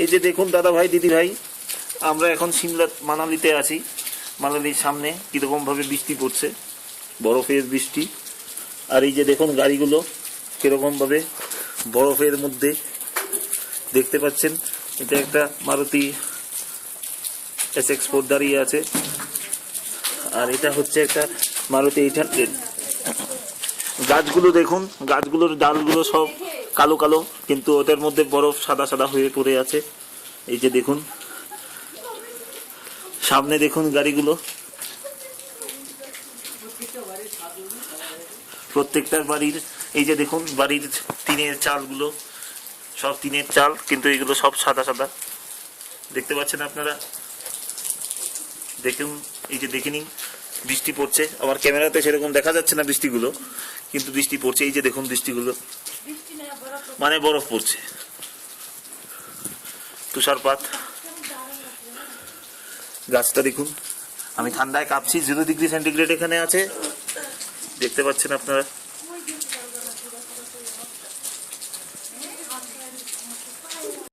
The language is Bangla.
এই যে দেখুন দাদা ভাই দিদি ভাই, আমরা এখন সিমলা মানালিতে আছি। মানালির সামনে কিরকম ভাবে বৃষ্টি পড়ছে, বরফের বৃষ্টি। আর এই যে দেখুন গাড়িগুলো কিরকম ভাবে বরফের মধ্যে দেখতে পাচ্ছেন। এটা একটা মারুতি SX4 দাঁড়িয়ে আছে, আর এটা হচ্ছে একটা মারুতি 800। গাছগুলো দেখুন, গাছগুলোর ডালগুলো সব কালো কালো, কিন্তু ওটার মধ্যে বরফ সাদা সাদা হয়ে পড়ে আছে। এই যে দেখুন সামনে দেখুন গাড়িগুলো, প্রত্যেকটার বাড়ির এই যে দেখুন বাড়ির টিনের চালগুলো সব টিনের চাল, কিন্তু এগুলো সব সাদা সাদা দেখতে পাচ্ছেন আপনারা। দেখুন এই যে দেখে নিন, বৃষ্টি পড়ছে। আমার ক্যামেরাতে সেরকম দেখা যাচ্ছে না বৃষ্টিগুলো, কিন্তু বৃষ্টি পড়ছে। এই যে দেখুন বৃষ্টিগুলো, মানে বরফ পড়ছে, তুষারপাত। গাছটা দেখুন, আমি ঠান্ডায় কাঁপছি, 0 ডিগ্রি সেন্টিগ্রেড এখানে আছে, দেখতে পাচ্ছেন আপনারা।